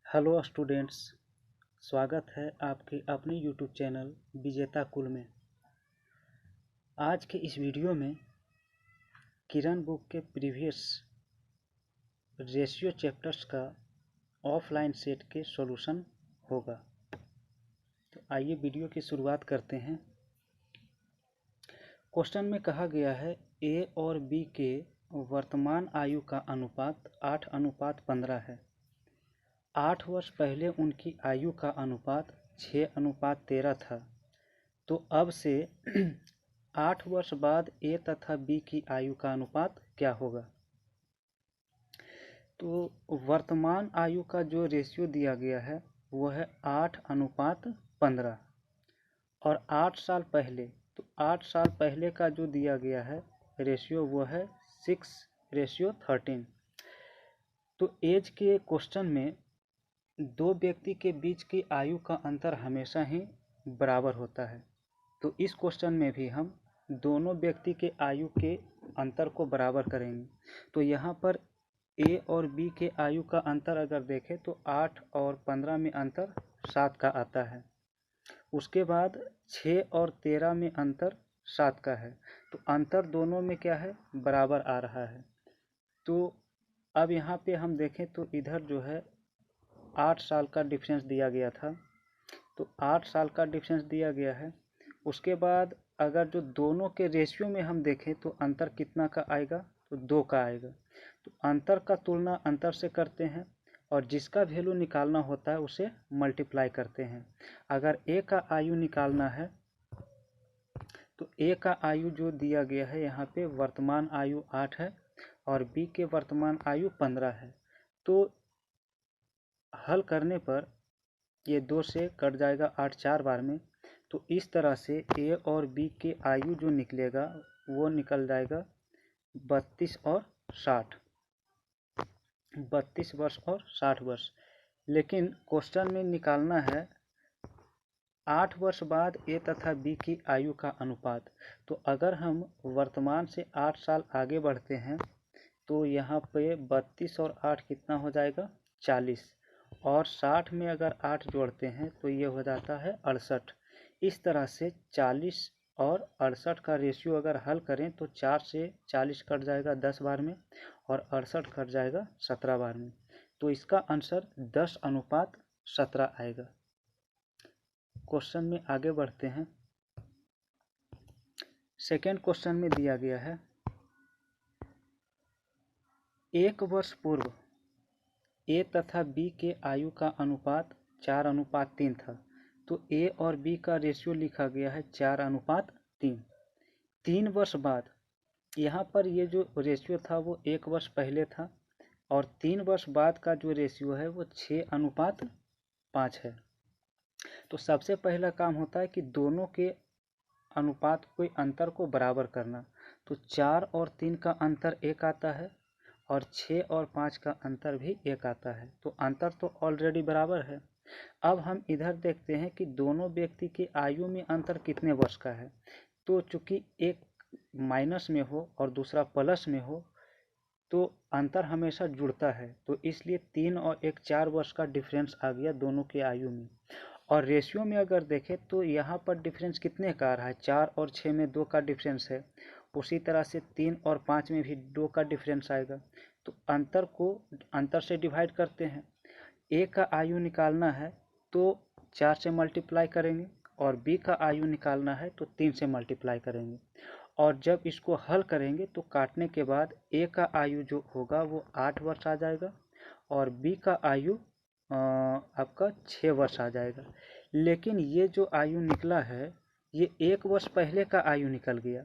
Hello students, स्वागत है आपके अपने यूट्यूब चैनल विजेता कुल में। आज के इस वीडियो में किरण बुक के प्रीवियस रेशियो चैप्टर्स का ऑफलाइन सेट के सॉल्यूशन होगा। तो आइए वीडियो की शुरुआत करते हैं। क्वेश्चन में कहा गया है ए और बी के वर्तमान आयु का अनुपात 8:15 है। 8 वर्ष पहले उनकी आयु का अनुपात 6:13 था। तो अब से 8 वर्ष बाद ए तथा बी की आयु का अनुपात क्या होगा। तो वर्तमान आयु का जो रेशियो दिया गया है वो है 8:15 और 8 साल पहले, तो 8 साल पहले का जो दिया गया है रेशियो वो है 6:13। तो एज के क्वेश्चन में दो व्यक्ति के बीच की आयु का अंतर हमेशा ही बराबर होता है। तो इस क्वेश्चन में भी हम दोनों व्यक्ति के आयु के अंतर को बराबर करेंगे। तो यहाँ पर ए और बी के आयु का अंतर अगर देखें तो 8 और 15 में अंतर 7 का आता है। उसके बाद 6 और 13 में अंतर 7 का है। तो अंतर दोनों में क्या है, बराबर आ रहा है। तो अब यहाँ पे हम देखें तो इधर जो है 8 साल का डिफरेंस दिया गया था। तो 8 साल का डिफरेंस दिया गया है। उसके बाद अगर जो दोनों के रेशियो में हम देखें तो अंतर कितना का आएगा, तो 2 का आएगा। तो अंतर का तुलना अंतर से करते हैं और जिसका वैल्यू निकालना होता है उसे मल्टीप्लाई करते हैं। अगर ए का आयु निकालना है तो ए का आयु जो दिया गया है यहाँ पे वर्तमान आयु 8 है और बी के वर्तमान आयु 15 है। तो हल करने पर ये 2 से कट जाएगा 8 4 बार में। तो इस तरह से ए और बी के आयु जो निकलेगा वो निकल जाएगा 32 और 60, 32 वर्ष और 60 वर्ष। लेकिन क्वेश्चन में निकालना है 8 वर्ष बाद ए तथा बी की आयु का अनुपात। तो अगर हम वर्तमान से 8 साल आगे बढ़ते हैं तो यहाँ पे 32 और 8 कितना हो जाएगा, 40, और 60 में अगर 8 जोड़ते हैं तो ये हो जाता है 68। इस तरह से 40 और 68 का रेशियो अगर हल करें तो 4 से 40 कट जाएगा 10 बार में और 68 कट जाएगा 17 बार में। तो इसका आंसर 10:17 आएगा। क्वेश्चन में आगे बढ़ते हैं। सेकेंड क्वेश्चन में दिया गया है 1 वर्ष पूर्व ए तथा बी के आयु का अनुपात 4:3 था। तो ए और बी का रेशियो लिखा गया है 4:3। 3 वर्ष बाद, यहाँ पर ये जो रेशियो था वो 1 वर्ष पहले था और 3 वर्ष बाद का जो रेशियो है वो 6:5 है। तो सबसे पहला काम होता है कि दोनों के अनुपात के अंतर को बराबर करना। तो 4 और 3 का अंतर 1 आता है और 6 और 5 का अंतर भी 1 आता है। तो अंतर तो ऑलरेडी बराबर है। अब हम इधर देखते हैं कि दोनों व्यक्ति की आयु में अंतर कितने वर्ष का है। तो चूंकि एक माइनस में हो और दूसरा प्लस में हो तो अंतर हमेशा जुड़ता है। तो इसलिए 3 और 1 4 वर्ष का डिफरेंस आ गया दोनों के आयु में। और रेशियो में अगर देखें तो यहाँ पर डिफरेंस कितने का आ रहा है, 4 और 6 में 2 का डिफरेंस है। उसी तरह से 3 और 5 में भी 2 का डिफरेंस आएगा। तो अंतर को अंतर से डिवाइड करते हैं। ए का आयु निकालना है तो 4 से मल्टीप्लाई करेंगे और बी का आयु निकालना है तो 3 से मल्टीप्लाई करेंगे। और जब इसको हल करेंगे तो काटने के बाद ए का आयु जो होगा वो 8 वर्ष आ जाएगा और बी का आयु आपका 6 वर्ष आ जाएगा। लेकिन ये जो आयु निकला है ये 1 वर्ष पहले का आयु निकल गया।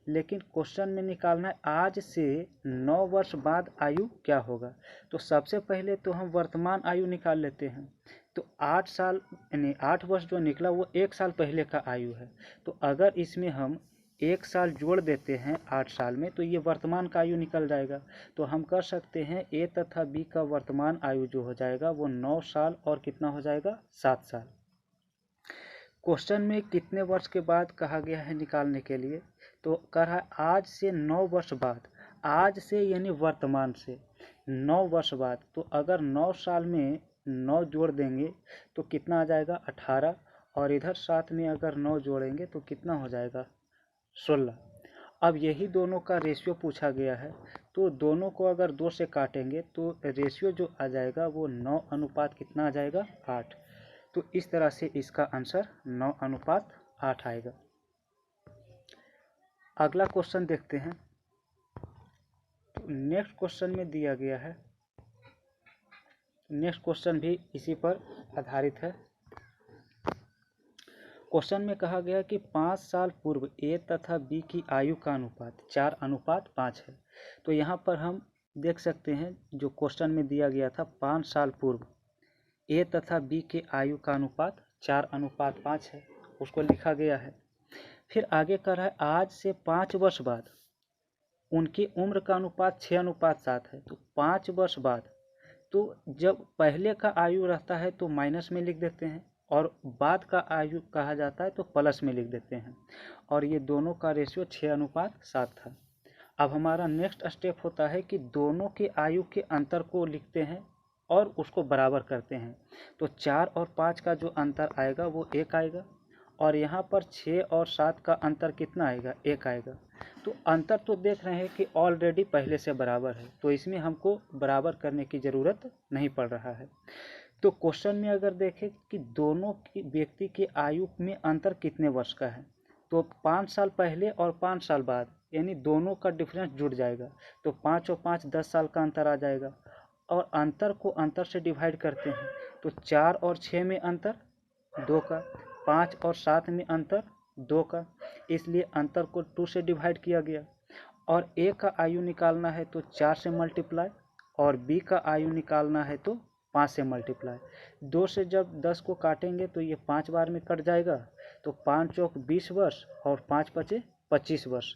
लेकिन क्वेश्चन में निकालना है आज से 9 वर्ष बाद आयु क्या होगा। तो सबसे पहले तो हम वर्तमान आयु निकाल लेते हैं। तो 8 साल यानी 8 वर्ष जो निकला वो 1 साल पहले का आयु है। तो अगर इसमें हम 1 साल जोड़ देते हैं 8 साल में तो ये वर्तमान का आयु निकल जाएगा। तो हम कर सकते हैं ए तथा बी का वर्तमान आयु जो हो जाएगा वो 9 साल और कितना हो जाएगा, 7 साल। क्वेश्चन में कितने वर्ष के बाद कहा गया है निकालने के लिए, तो कह रहा है आज से 9 वर्ष बाद। आज से यानी वर्तमान से 9 वर्ष बाद। तो अगर 9 साल में 9 जोड़ देंगे तो कितना आ जाएगा 18, और इधर साथ में अगर 9 जोड़ेंगे तो कितना हो जाएगा 16। अब यही दोनों का रेशियो पूछा गया है, तो दोनों को अगर 2 से काटेंगे तो रेशियो जो आ जाएगा वो 9 अनुपात कितना आ जाएगा 8। तो इस तरह से इसका आंसर 9 अनुपात 8 आएगा। अगला क्वेश्चन देखते हैं। तो नेक्स्ट क्वेश्चन में दिया गया है, नेक्स्ट क्वेश्चन भी इसी पर आधारित है। क्वेश्चन में कहा गया कि 5 साल पूर्व ए तथा बी की आयु का अनुपात 4:5 है। तो यहाँ पर हम देख सकते हैं जो क्वेश्चन में दिया गया था 5 साल पूर्व ए तथा बी के आयु का अनुपात 4:5 है, उसको लिखा गया है। फिर आगे कर रहा है आज से 5 वर्ष बाद उनकी उम्र का अनुपात 6:7 है। तो 5 वर्ष बाद, तो जब पहले का आयु रहता है तो माइनस में लिख देते हैं, और बाद का आयु कहा जाता है तो प्लस में लिख देते हैं, और ये दोनों का रेशियो 6:7 था। अब हमारा नेक्स्ट स्टेप होता है कि दोनों के आयु के अंतर को लिखते हैं और उसको बराबर करते हैं। तो 4 और 5 का जो अंतर आएगा वो 1 आएगा, और यहाँ पर 6 और 7 का अंतर कितना आएगा 1 आएगा। तो अंतर तो देख रहे हैं कि ऑलरेडी पहले से बराबर है, तो इसमें हमको बराबर करने की ज़रूरत नहीं पड़ रहा है। तो क्वेश्चन में अगर देखें कि दोनों की व्यक्ति की आयु में अंतर कितने वर्ष का है, तो 5 साल पहले और 5 साल बाद, यानी दोनों का डिफरेंस जुड़ जाएगा। तो 5 और 5 10 साल का अंतर आ जाएगा, और अंतर को अंतर से डिवाइड करते हैं तो 4 और 6 में अंतर 2 का, 5 और 7 में अंतर 2 का, इसलिए अंतर को 2 से डिवाइड किया गया। और ए का आयु निकालना है तो 4 से मल्टीप्लाई, और बी का आयु निकालना है तो 5 से मल्टीप्लाई। 2 से जब 10 को काटेंगे तो ये 5 बार में कट जाएगा, तो 5 चौक 20 वर्ष और 5 बचे 25 वर्ष।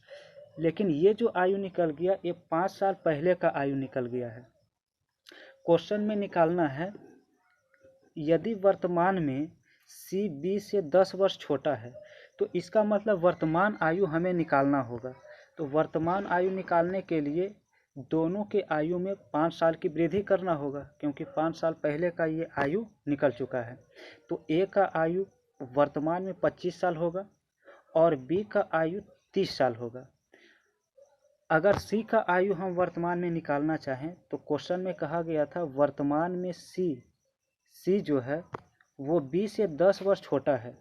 लेकिन ये जो आयु निकल गया ये 5 साल पहले का आयु निकल गया है। क्वेश्चन में निकालना है यदि वर्तमान में सी बी से 10 वर्ष छोटा है, तो इसका मतलब वर्तमान आयु हमें निकालना होगा। तो वर्तमान आयु निकालने के लिए दोनों के आयु में 5 साल की वृद्धि करना होगा, क्योंकि 5 साल पहले का ये आयु निकल चुका है। तो ए का आयु वर्तमान में 25 साल होगा और बी का आयु 30 साल होगा। अगर सी का आयु हम वर्तमान में निकालना चाहें तो क्वेश्चन में कहा गया था वर्तमान में सी जो है वो बी से 10 वर्ष छोटा है।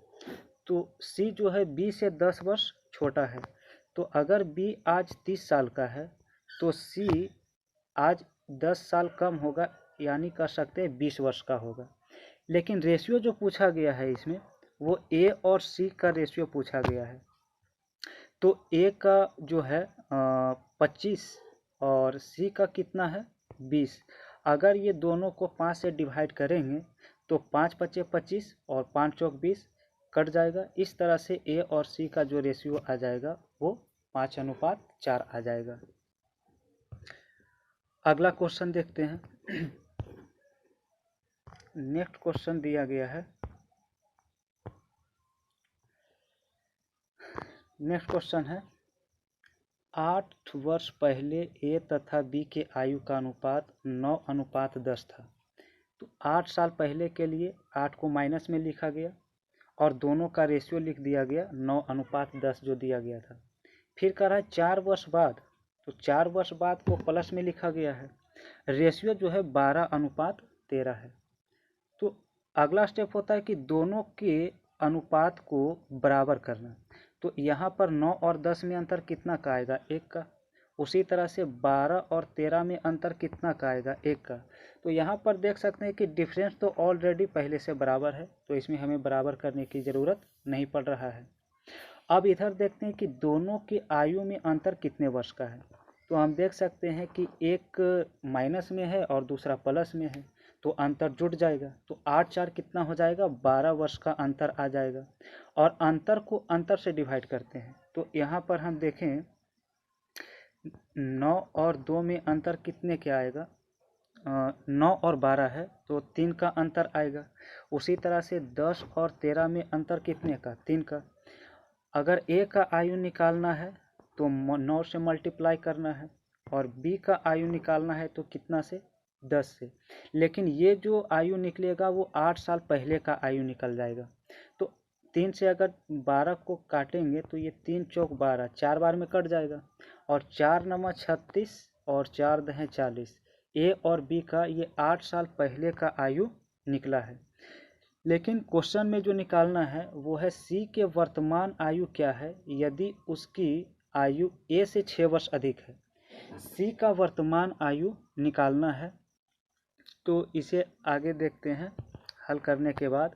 तो सी जो है बी से 10 वर्ष छोटा है, तो अगर बी आज 30 साल का है तो सी आज 10 साल कम होगा, यानी कह सकते हैं 20 वर्ष का होगा। लेकिन रेशियो जो पूछा गया है इसमें वो ए और सी का रेशियो पूछा गया है। तो ए का जो है 25 और सी का कितना है 20। अगर ये दोनों को 5 से डिवाइड करेंगे तो 5 पचे 25 और 5 चौक 20 कट जाएगा। इस तरह से ए और सी का जो रेशियो आ जाएगा वो 5:4 आ जाएगा। अगला क्वेश्चन देखते हैं। नेक्स्ट क्वेश्चन दिया गया है, नेक्स्ट क्वेश्चन है 8 वर्ष पहले ए तथा बी के आयु का अनुपात 9:10 था। तो 8 साल पहले के लिए 8 को माइनस में लिखा गया और दोनों का रेशियो लिख दिया गया 9:10 जो दिया गया था। फिर कह रहा है 4 वर्ष बाद, तो 4 वर्ष बाद को प्लस में लिखा गया है। रेशियो जो है 12:13 है। तो अगला स्टेप होता है कि दोनों के अनुपात को बराबर करना। तो यहाँ पर 9 और 10 में अंतर कितना का आएगा 1 का। उसी तरह से 12 और 13 में अंतर कितना का आएगा 1 का। तो यहाँ पर देख सकते हैं कि डिफरेंस तो ऑलरेडी पहले से बराबर है, तो इसमें हमें बराबर करने की ज़रूरत नहीं पड़ रहा है। अब इधर देखते हैं कि दोनों की आयु में अंतर कितने वर्ष का है। तो हम देख सकते हैं कि एक माइनस में है और दूसरा प्लस में है, तो अंतर जुड़ जाएगा। तो 8 4 कितना हो जाएगा 12 वर्ष का अंतर आ जाएगा। और अंतर को अंतर से डिवाइड करते हैं, तो यहाँ पर हम देखें 9 और 2 में अंतर कितने के आएगा 9 और 12 है तो 3 का अंतर आएगा। उसी तरह से 10 और 13 में अंतर कितने का 3 का। अगर ए का आयु निकालना है तो 9 से मल्टीप्लाई करना है, और बी का आयु निकालना है तो कितना से 10 से, लेकिन ये जो आयु निकलेगा वो 8 साल पहले का आयु निकल जाएगा। तो 3 से अगर 12 को काटेंगे तो ये 3 चौक 12, 4 बार में कट जाएगा, और 4 नवा 36 और 4 दहें 40। ए और बी का ये 8 साल पहले का आयु निकला है। लेकिन क्वेश्चन में जो निकालना है वो है सी के वर्तमान आयु क्या है यदि उसकी आयु ए से 6 वर्ष अधिक है। सी का वर्तमान आयु निकालना है, तो इसे आगे देखते हैं हल करने के बाद।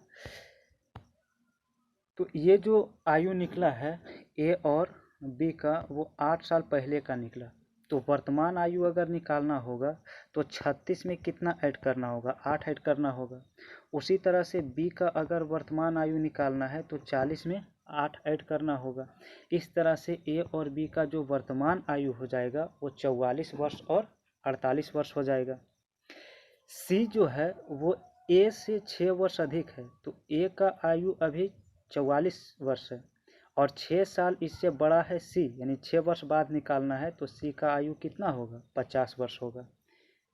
तो ये जो आयु निकला है ए और बी का वो 8 साल पहले का निकला। तो वर्तमान आयु अगर निकालना होगा तो 36 में कितना ऐड करना होगा, 8 ऐड करना होगा। उसी तरह से बी का अगर वर्तमान आयु निकालना है तो 40 में 8 ऐड करना होगा। इस तरह से ए और बी का जो वर्तमान आयु हो जाएगा वो 44 वर्ष और 48 वर्ष हो जाएगा। सी जो है वो ए से 6 वर्ष अधिक है, तो ए का आयु अभी 44 वर्ष है और 6 साल इससे बड़ा है सी, यानी 6 वर्ष बाद निकालना है, तो सी का आयु कितना होगा, 50 वर्ष होगा।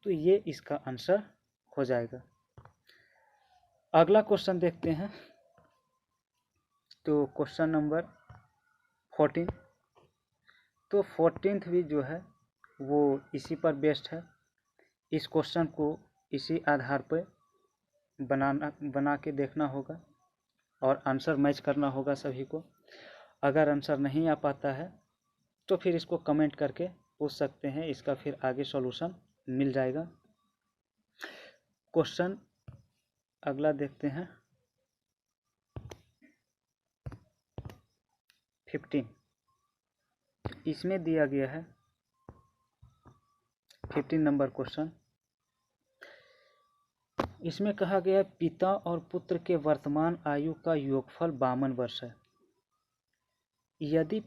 तो ये इसका आंसर हो जाएगा। अगला क्वेश्चन देखते हैं। तो क्वेश्चन नंबर 14। तो 14th भी जो है वो इसी पर बेस्ड है। इस क्वेश्चन को इसी आधार पर बना के देखना होगा और आंसर मैच करना होगा सभी को। अगर आंसर नहीं आ पाता है तो फिर इसको कमेंट करके पूछ सकते हैं, इसका फिर आगे सॉल्यूशन मिल जाएगा। क्वेश्चन अगला देखते हैं 15। इसमें दिया गया है 15 नंबर क्वेश्चन। इसमें कहा गया है पिता और पुत्र के वर्तमान आयु का योगफल 52 वर्ष है। यदि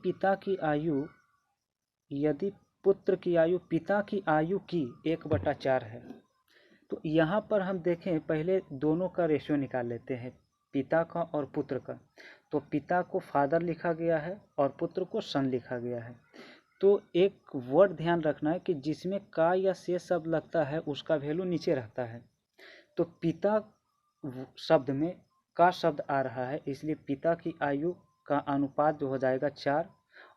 पुत्र की आयु पिता की आयु की 1/4 है। तो यहाँ पर हम देखें, पहले दोनों का रेशियो निकाल लेते हैं, पिता का और पुत्र का। तो पिता को फादर लिखा गया है और पुत्र को सन लिखा गया है। तो एक वर्ड ध्यान रखना है कि जिसमें का या से शब्द लगता है उसका वैल्यू नीचे रहता है। तो पिता शब्द में का शब्द आ रहा है, इसलिए पिता की आयु का अनुपात जो हो जाएगा 4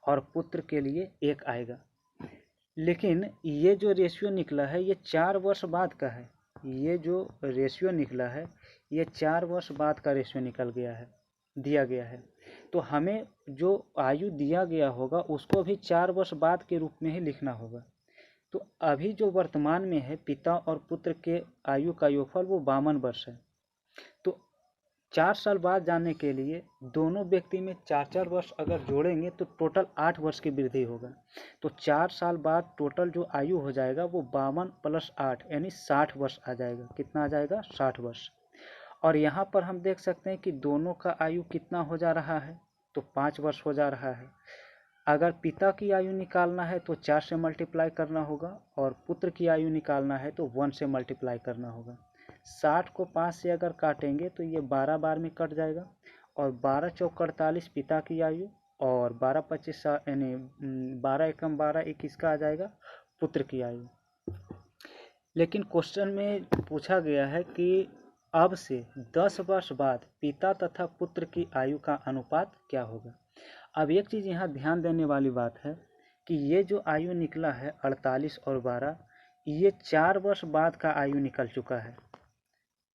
और पुत्र के लिए 1 आएगा। लेकिन ये जो रेशियो निकला है ये 4 वर्ष बाद का है। ये जो रेशियो निकला है ये 4 वर्ष बाद का रेशियो निकल गया है, दिया गया है। तो हमें जो आयु दिया गया होगा उसको भी 4 वर्ष बाद के रूप में ही लिखना होगा। तो अभी जो वर्तमान में है पिता और पुत्र के आयु का योगफल वो 52 वर्ष है। तो 4 साल बाद जाने के लिए दोनों व्यक्ति में 4-4 वर्ष अगर जोड़ेंगे तो टोटल 8 वर्ष की वृद्धि होगा। तो 4 साल बाद टोटल जो आयु हो जाएगा वो 52 + 8 यानी 60 वर्ष आ जाएगा। कितना आ जाएगा, 60 वर्ष। और यहाँ पर हम देख सकते हैं कि दोनों का आयु कितना हो जा रहा है, तो 5 वर्ष हो जा रहा है। अगर पिता की आयु निकालना है तो 4 से मल्टीप्लाई करना होगा और पुत्र की आयु निकालना है तो 1 से मल्टीप्लाई करना होगा। 60 को 5 से अगर काटेंगे तो ये 12 बार में कट जाएगा और 12 चौक 48 पिता की आयु और 12 25 यानी 12 एकम 12 एक इसका आ जाएगा पुत्र की आयु। लेकिन क्वेश्चन में पूछा गया है कि अब से 10 वर्ष बाद पिता तथा पुत्र की आयु का अनुपात क्या होगा। अब एक चीज़ यहाँ ध्यान देने वाली बात है कि ये जो आयु निकला है 48 और 12, ये 4 वर्ष बाद का आयु निकल चुका है।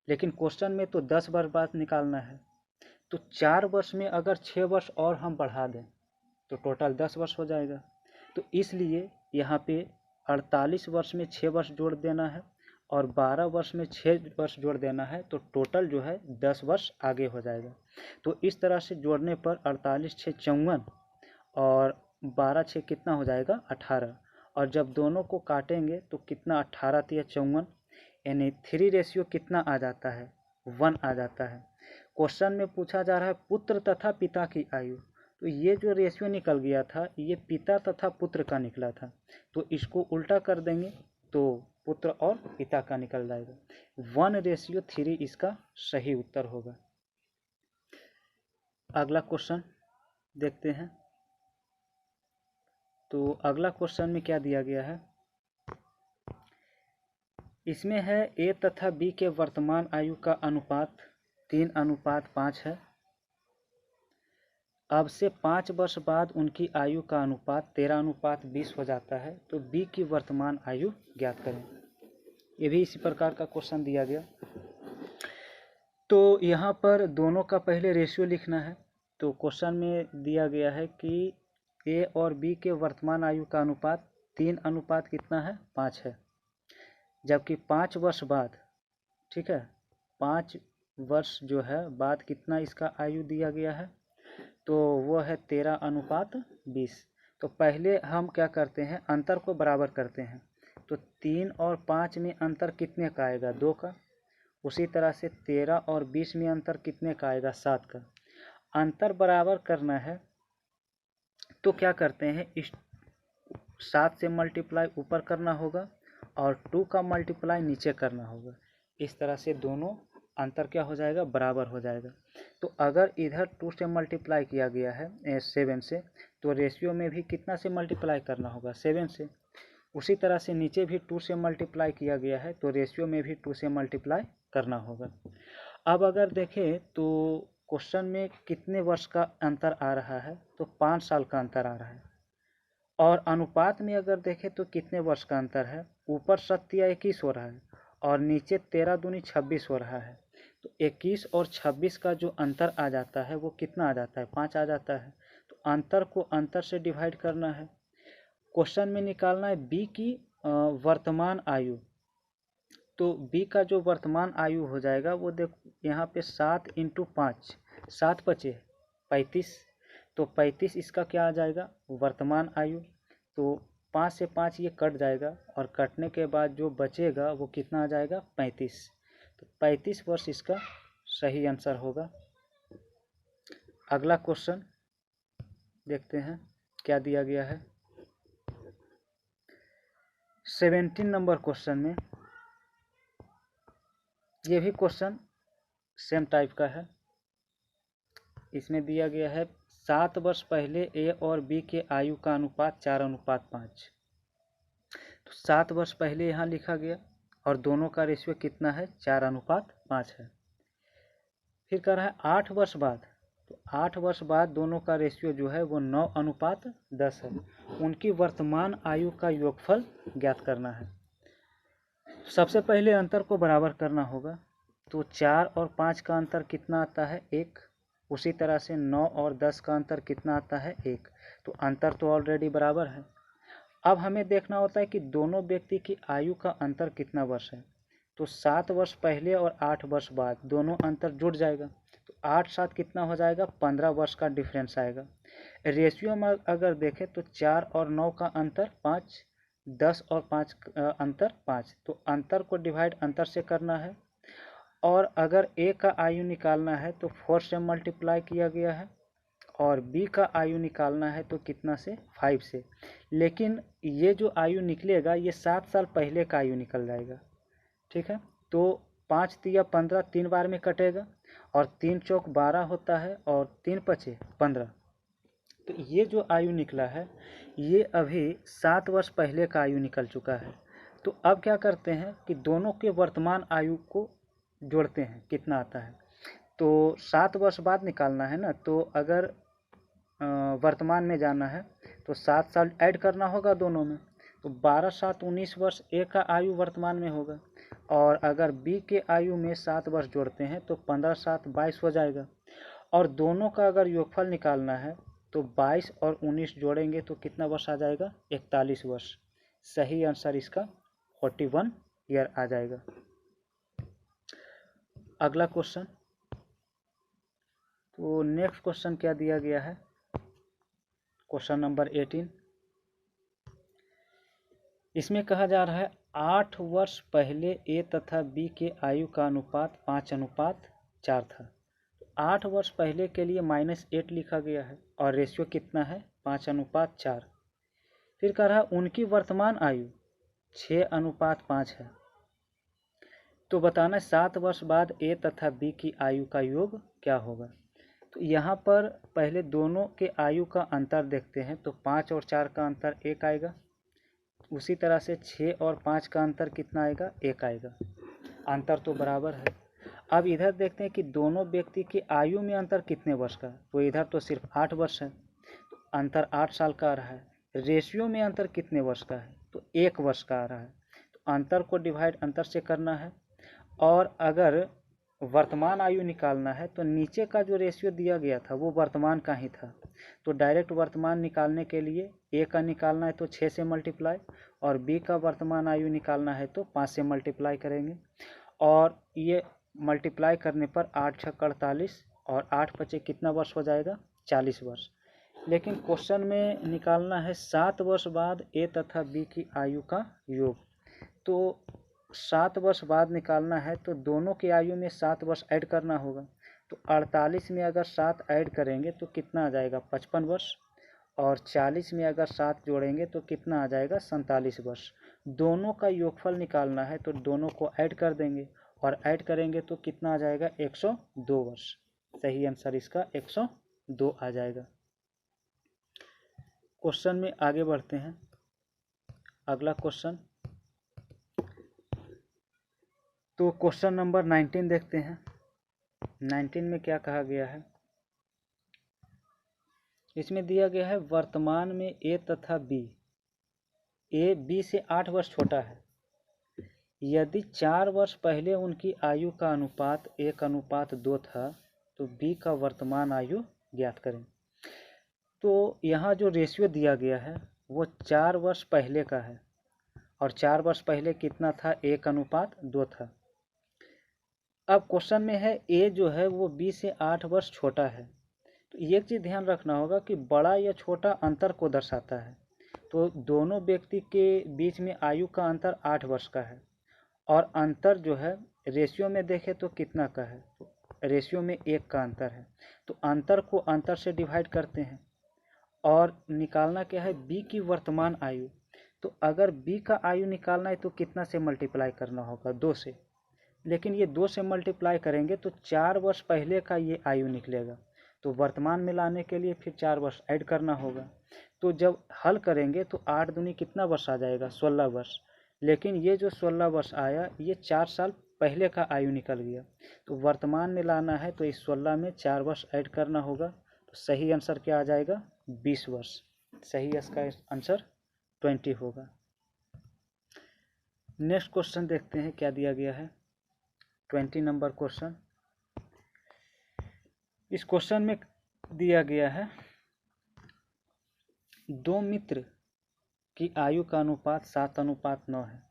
लेकिन क्वेश्चन में तो 10 वर्ष बाद निकालना है। तो 4 वर्ष में अगर 6 वर्ष और हम बढ़ा दें तो टोटल 10 वर्ष हो जाएगा। तो इसलिए यहाँ पे 48 वर्ष में 6 वर्ष जोड़ देना है और 12 वर्ष में 6 वर्ष जोड़ देना है, तो टोटल जो है 10 वर्ष आगे हो जाएगा। तो इस तरह से जोड़ने पर 48 6 54 और 12 6 कितना हो जाएगा, 18। और जब दोनों को काटेंगे तो कितना, 18 3 54, यानी 3 रेशियो कितना आ जाता है, 1 आ जाता है। क्वेश्चन में पूछा जा रहा है पुत्र तथा पिता की आयु। तो ये जो रेशियो निकल गया था ये पिता तथा पुत्र का निकला था, तो इसको उल्टा कर देंगे तो पुत्र और पिता का निकल जाएगा। 1:3 इसका सही उत्तर होगा। अगला क्वेश्चन देखते हैं। तो अगला क्वेश्चन में क्या दिया गया है, इसमें है ए तथा बी के वर्तमान आयु का अनुपात 3:5 है। अब से 5 वर्ष बाद उनकी आयु का अनुपात 13:20 हो जाता है। तो बी की वर्तमान आयु ज्ञात करें। ये भी इसी प्रकार का क्वेश्चन दिया गया। तो यहाँ पर दोनों का पहले रेशियो लिखना है। तो क्वेश्चन में दिया गया है कि ए और बी के वर्तमान आयु का अनुपात 3 कितना है 5 है, जबकि 5 वर्ष बाद, ठीक है, 5 वर्ष जो है बाद कितना इसका आयु दिया गया है, तो वो है 13:20। तो पहले हम क्या करते हैं, अंतर को बराबर करते हैं। तो 3 और 5 में अंतर कितने का आएगा, 2 का। उसी तरह से 13 और 20 में अंतर कितने का आएगा, 7 का। अंतर बराबर करना है तो क्या करते हैं, इस 7 से मल्टीप्लाई ऊपर करना होगा और 2 का मल्टीप्लाई नीचे करना होगा। इस तरह से दोनों अंतर क्या हो जाएगा, बराबर हो जाएगा। तो अगर इधर 2 से मल्टीप्लाई किया गया है 7 से, तो रेशियो में भी कितना से मल्टीप्लाई करना होगा, 7 से। उसी तरह से नीचे भी 2 से मल्टीप्लाई किया गया है, तो रेशियो में भी 2 से मल्टीप्लाई करना होगा। अब अगर देखें तो क्वेश्चन में कितने वर्ष का अंतर आ रहा है, तो 5 साल का अंतर आ रहा है। और अनुपात में अगर देखें तो कितने वर्ष का अंतर है, ऊपर 7 या 21 हो रहा है और नीचे 13 दूनी 26 हो रहा है। तो 21 और 26 का जो अंतर आ जाता है वो कितना आ जाता है, 5 आ जाता है। तो अंतर को अंतर से डिवाइड करना है। क्वेश्चन में निकालना है बी की वर्तमान आयु। तो बी का जो वर्तमान आयु हो जाएगा वो देखो यहाँ पे 7 × 5, 7 × 35। तो 35 इसका क्या आ जाएगा, वर्तमान आयु। तो 5 से 5 ये कट जाएगा और कटने के बाद जो बचेगा वो कितना आ जाएगा, 35। तो 35 वर्ष इसका सही आंसर होगा। अगला क्वेश्चन देखते हैं क्या दिया गया है। 17 नंबर क्वेश्चन में, ये भी क्वेश्चन सेम टाइप का है। इसमें दिया गया है 7 वर्ष पहले ए और बी के आयु का अनुपात 4:5। तो 7 वर्ष पहले यहाँ लिखा गया और दोनों का रेशियो कितना है, 4:5 है। फिर कह रहा है 8 वर्ष बाद। तो 8 वर्ष बाद दोनों का रेशियो जो है वो 9:10 है। उनकी वर्तमान आयु का योगफल ज्ञात करना है। सबसे पहले अंतर को बराबर करना होगा। तो 4 और 5 का अंतर कितना आता है, 1। उसी तरह से 9 और 10 का अंतर कितना आता है, 1। तो अंतर तो ऑलरेडी बराबर है। अब हमें देखना होता है कि दोनों व्यक्ति की आयु का अंतर कितना वर्ष है। तो 7 वर्ष पहले और 8 वर्ष बाद दोनों अंतर जुड़ जाएगा। तो 8 7 कितना हो जाएगा, 15 वर्ष का डिफरेंस आएगा। रेशियो में अगर देखें तो 4 और 9 का अंतर 5, 10 और 5 अंतर 5। तो अंतर को डिवाइड अंतर से करना है। और अगर ए का आयु निकालना है तो 4 से मल्टीप्लाई किया गया है और बी का आयु निकालना है तो कितना से, 5 से। लेकिन ये जो आयु निकलेगा ये 7 साल पहले का आयु निकल जाएगा, ठीक है। तो 5 तिया 15 3 बार में कटेगा और 3 चौक 12 होता है और 3 पचे 15। तो ये जो आयु निकला है ये अभी 7 वर्ष पहले का आयु निकल चुका है। तो अब क्या करते हैं कि दोनों के वर्तमान आयु को जोड़ते हैं, कितना आता है। तो 7 वर्ष बाद निकालना है ना, तो अगर वर्तमान में जाना है तो 7 साल ऐड करना होगा दोनों में। तो 12 7 19 वर्ष ए का आयु वर्तमान में होगा और अगर बी के आयु में 7 वर्ष जोड़ते हैं तो 15 7 22 हो जाएगा। और दोनों का अगर योगफल निकालना है तो 22 और 19 जोड़ेंगे तो कितना वर्ष आ जाएगा, 41 वर्ष। सही आंसर इसका 41 ईयर आ जाएगा। अगला क्वेश्चन, तो नेक्स्ट क्वेश्चन क्या दिया गया है, क्वेश्चन नंबर 18। इसमें कहा जा रहा है 8 वर्ष पहले ए तथा बी के आयु का अनुपात 5:4 था। 8 वर्ष पहले के लिए -8 लिखा गया है और रेशियो कितना है, 5:4। फिर कह रहा है उनकी वर्तमान आयु 6:5 है। तो बताना 7 वर्ष बाद ए तथा बी की आयु का योग क्या होगा। तो यहाँ पर पहले दोनों के आयु का अंतर देखते हैं। तो 5 और 4 का अंतर 1 आएगा। उसी तरह से 6 और 5 का अंतर कितना आएगा, 1 आएगा। अंतर तो बराबर है। अब इधर देखते हैं कि दोनों व्यक्ति की आयु में अंतर कितने वर्ष का है, तो इधर तो सिर्फ 8 वर्ष है, तो अंतर 8 साल का आ रहा है। रेशियो में अंतर कितने वर्ष का है, तो 1 वर्ष का आ रहा है। तो अंतर को डिवाइड अंतर से करना है, और अगर वर्तमान आयु निकालना है तो नीचे का जो रेशियो दिया गया था वो वर्तमान का ही था, तो डायरेक्ट वर्तमान निकालने के लिए ए का निकालना है तो 6 से मल्टीप्लाई, और बी का वर्तमान आयु निकालना है तो 5 से मल्टीप्लाई करेंगे, और ये मल्टीप्लाई करने पर 8 6 48 और 8 बचे कितना वर्ष हो जाएगा, 40 वर्ष। लेकिन क्वेश्चन में निकालना है 7 वर्ष बाद ए तथा बी की आयु का योग, तो 7 वर्ष बाद निकालना है तो दोनों की आयु में 7 वर्ष ऐड करना होगा, तो 48 में अगर 7 ऐड करेंगे तो कितना आ जाएगा, 55 वर्ष, और 40 में अगर 7 जोड़ेंगे तो कितना आ जाएगा, 47 वर्ष। दोनों का योगफल निकालना है तो दोनों को ऐड कर देंगे, और ऐड करेंगे तो कितना आ जाएगा, 102 वर्ष। सही आंसर इसका 102 आ जाएगा। क्वेश्चन में आगे बढ़ते हैं। अगला क्वेश्चन, तो क्वेश्चन नंबर 19 देखते हैं। 19 में क्या कहा गया है, इसमें दिया गया है वर्तमान में ए तथा बी, ए बी से 8 वर्ष छोटा है। यदि 4 वर्ष पहले उनकी आयु का अनुपात 1:2 था तो बी का वर्तमान आयु ज्ञात करें। तो यहाँ जो रेशियो दिया गया है वो 4 वर्ष पहले का है, और 4 वर्ष पहले कितना था, 1:2 था। अब क्वेश्चन में है ए जो है वो बी से 8 वर्ष छोटा है, तो एक चीज़ ध्यान रखना होगा कि बड़ा या छोटा अंतर को दर्शाता है। तो दोनों व्यक्ति के बीच में आयु का अंतर 8 वर्ष का है, और अंतर जो है रेशियो में देखें तो कितना का है, तो रेशियो में 1 का अंतर है, तो अंतर को अंतर से डिवाइड करते हैं, और निकालना क्या है, बी की वर्तमान आयु। तो अगर बी का आयु निकालना है तो कितना से मल्टीप्लाई करना होगा, 2 से, लेकिन ये 2 से मल्टीप्लाई करेंगे तो 4 वर्ष पहले का ये आयु निकलेगा, तो वर्तमान में लाने के लिए फिर 4 वर्ष ऐड करना होगा। तो जब हल करेंगे तो 8 दूनी कितना वर्ष आ जाएगा, 16 वर्ष। लेकिन ये जो 16 वर्ष आया ये 4 साल पहले का आयु निकल गया, तो वर्तमान में लाना है तो इस 16 में 4 वर्ष ऐड करना होगा, तो सही आंसर क्या आ जाएगा, 20 वर्ष। सही इसका आंसर 20 होगा। नेक्स्ट क्वेश्चन देखते हैं क्या दिया गया है। 20 नंबर क्वेश्चन, इस क्वेश्चन में दिया गया है 2 मित्र की आयु का अनुपात 7:9 है,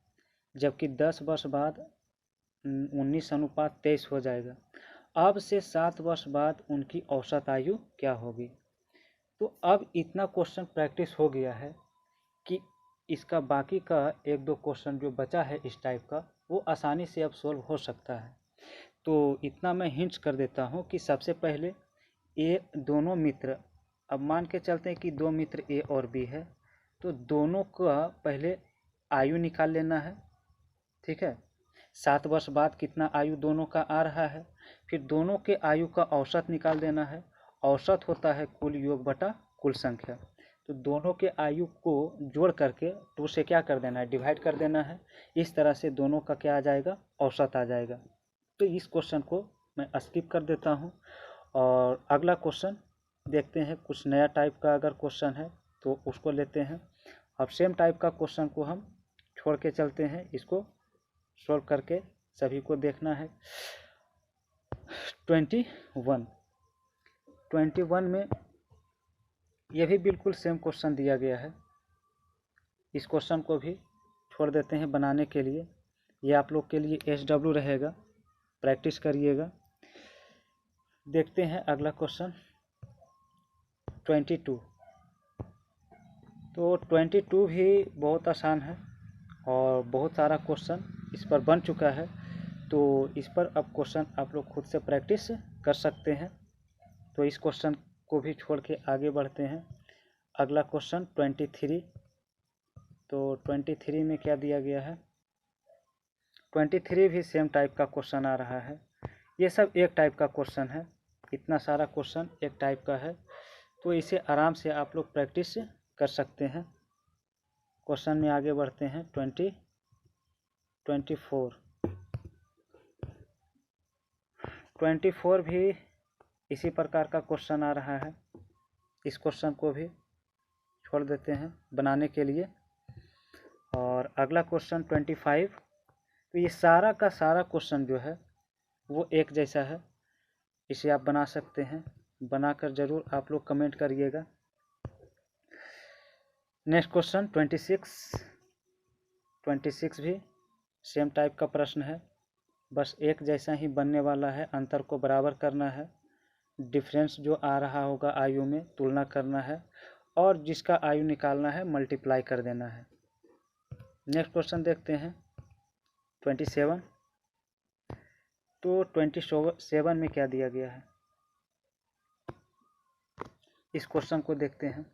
जबकि 10 वर्ष बाद 19:23 हो जाएगा। अब से 7 वर्ष बाद उनकी औसत आयु क्या होगी। तो अब इतना क्वेश्चन प्रैक्टिस हो गया है कि इसका बाकी का 1-2 क्वेश्चन जो बचा है इस टाइप का वो आसानी से अब सोल्व हो सकता है। तो इतना मैं हिंट्स कर देता हूँ कि सबसे पहले ए दोनों मित्र, अब मान के चलते हैं कि 2 मित्र ए और बी है, तो दोनों का पहले आयु निकाल लेना है, ठीक है। 7 वर्ष बाद कितना आयु दोनों का आ रहा है, फिर दोनों के आयु का औसत निकाल देना है। औसत होता है कुल योग बटा कुल संख्या, तो दोनों के आयु को जोड़ करके 2 से क्या कर देना है, डिवाइड कर देना है। इस तरह से दोनों का क्या आ जाएगा, औसत आ जाएगा। तो इस क्वेश्चन को मैं स्किप कर देता हूँ, और अगला क्वेश्चन देखते हैं। कुछ नया टाइप का अगर क्वेश्चन है तो उसको लेते हैं। अब सेम टाइप का क्वेश्चन को हम छोड़ के चलते हैं, इसको सॉल्व करके सभी को देखना है। 21 में यह भी बिल्कुल सेम क्वेश्चन दिया गया है। इस क्वेश्चन को भी छोड़ देते हैं बनाने के लिए, ये आप लोग के लिए SW रहेगा, प्रैक्टिस करिएगा। देखते हैं अगला क्वेश्चन 22। तो 22 भी बहुत आसान है और बहुत सारा क्वेश्चन इस पर बन चुका है, तो इस पर अब क्वेश्चन आप लोग खुद से प्रैक्टिस कर सकते हैं। तो इस क्वेश्चन को भी छोड़ के आगे बढ़ते हैं। अगला क्वेश्चन 23। तो 23 में क्या दिया गया है, 23 भी सेम टाइप का क्वेश्चन आ रहा है। ये सब एक टाइप का क्वेश्चन है, इतना सारा क्वेश्चन एक टाइप का है, तो इसे आराम से आप लोग प्रैक्टिस कर सकते हैं। क्वेश्चन में आगे बढ़ते हैं। 24 भी इसी प्रकार का क्वेश्चन आ रहा है। इस क्वेश्चन को भी छोड़ देते हैं बनाने के लिए। और अगला क्वेश्चन 25, तो ये सारा का सारा क्वेश्चन जो है वो एक जैसा है, इसे आप बना सकते हैं। बनाकर ज़रूर आप लोग कमेंट करिएगा। नेक्स्ट क्वेश्चन 26 भी सेम टाइप का प्रश्न है, बस एक जैसा ही बनने वाला है। अंतर को बराबर करना है, डिफरेंस जो आ रहा होगा आयु में तुलना करना है, और जिसका आयु निकालना है मल्टीप्लाई कर देना है। नेक्स्ट क्वेश्चन देखते हैं 27। तो 27 में क्या दिया गया है, इस क्वेश्चन को देखते हैं।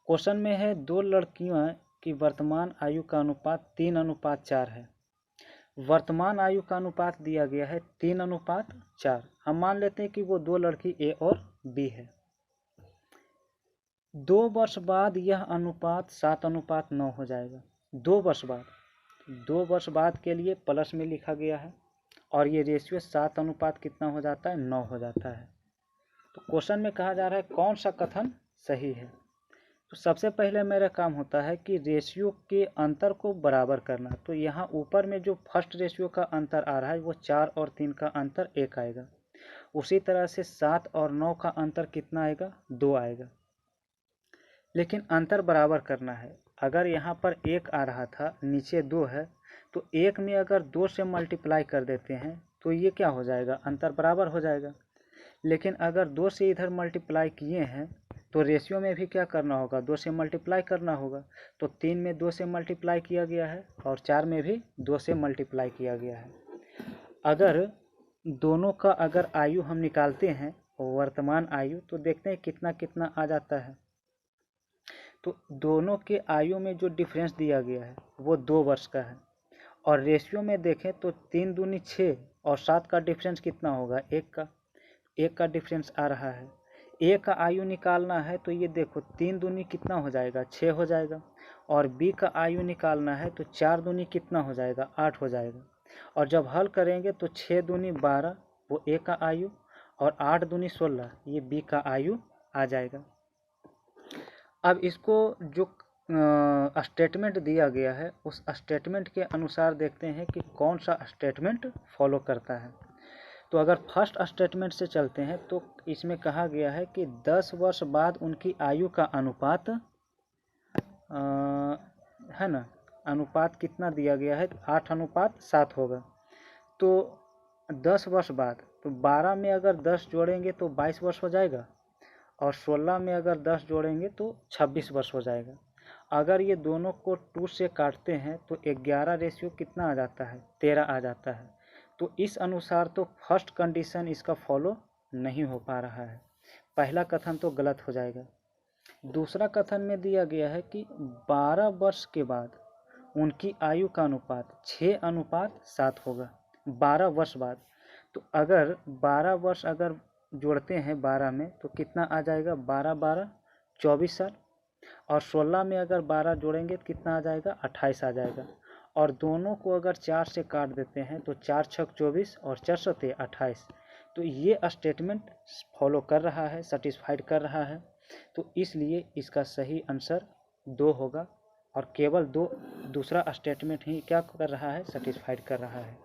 क्वेश्चन में है 2 लड़कियों की वर्तमान आयु का अनुपात 3:4 है। वर्तमान आयु का अनुपात दिया गया है 3:4। हम मान लेते हैं कि वो 2 लड़की ए और बी है। 2 वर्ष बाद यह अनुपात 7:9 हो जाएगा। 2 वर्ष बाद, 2 वर्ष बाद के लिए प्लस में लिखा गया है, और ये रेशियो 7 अनुपात कितना हो जाता है, 9 हो जाता है। तो क्वेश्चन में कहा जा रहा है कौन सा कथन सही है। तो सबसे पहले मेरा काम होता है कि रेशियो के अंतर को बराबर करना। तो यहाँ ऊपर में जो फर्स्ट रेशियो का अंतर आ रहा है वो 4 और 3 का अंतर 1 आएगा। उसी तरह से 7 और 9 का अंतर कितना आएगा, 2 आएगा। लेकिन अंतर बराबर करना है। अगर यहाँ पर 1 आ रहा था, नीचे 2 है, तो 1 में अगर 2 से मल्टीप्लाई कर देते हैं तो ये क्या हो जाएगा, अंतर बराबर हो जाएगा। लेकिन अगर 2 से इधर मल्टीप्लाई किए हैं तो रेशियो में भी क्या करना होगा, 2 से मल्टीप्लाई करना होगा। तो 3 में 2 से मल्टीप्लाई किया गया है, और 4 में भी 2 से मल्टीप्लाई किया गया है। अगर दोनों का अगर आयु हम निकालते हैं, वर्तमान आयु, तो देखते हैं कितना कितना आ जाता है। तो दोनों के आयु में जो डिफरेंस दिया गया है वो 2 वर्ष का है। और रेशियो में देखें तो 3 दूनी 6 और 7 का डिफरेंस कितना होगा, 1 का डिफरेंस आ रहा है। ए का आयु निकालना है, तो ये देखो 3 दूनी कितना हो जाएगा, 6 हो जाएगा। और बी का आयु निकालना है तो 4 दूनी कितना हो जाएगा, 8 हो जाएगा। और जब हल करेंगे तो 6 दूनी 12 वो ए का आयु, और 8 दूनी 16 ये बी का आयु आ जाएगा। अब इसको जो स्टेटमेंट दिया गया है उस स्टेटमेंट के अनुसार देखते हैं कि कौन सा स्टेटमेंट फॉलो करता है। तो अगर फर्स्ट स्टेटमेंट से चलते हैं तो इसमें कहा गया है कि 10 वर्ष बाद उनकी आयु का अनुपात है ना, अनुपात कितना दिया गया है, 8:7 होगा। तो 10 वर्ष बाद, तो 12 में अगर 10 जोड़ेंगे तो 22 वर्ष हो जाएगा, और 16 में अगर 10 जोड़ेंगे तो 26 वर्ष हो जाएगा। अगर ये दोनों को 2 से काटते हैं तो 11 रेशियो कितना आ जाता है, 13 आ जाता है। तो इस अनुसार तो फर्स्ट कंडीशन इसका फॉलो नहीं हो पा रहा है, पहला कथन तो गलत हो जाएगा। दूसरा कथन में दिया गया है कि 12 वर्ष के बाद उनकी आयु का अनुपात 6:7 होगा, 12 वर्ष बाद। तो अगर 12 वर्ष अगर जोड़ते हैं 12 में तो कितना आ जाएगा, 12 24 साल। और 16 में अगर 12 जोड़ेंगे तो कितना आ जाएगा, 28 आ जाएगा। और दोनों को अगर 4 से काट देते हैं तो 4 छक 24 और 4 सते 28। तो ये स्टेटमेंट फॉलो कर रहा है, सेटिस्फाइड कर रहा है। तो इसलिए इसका सही आंसर 2 होगा, और केवल दूसरा स्टेटमेंट ही क्या कर रहा है, सेटिस्फाइड कर रहा है।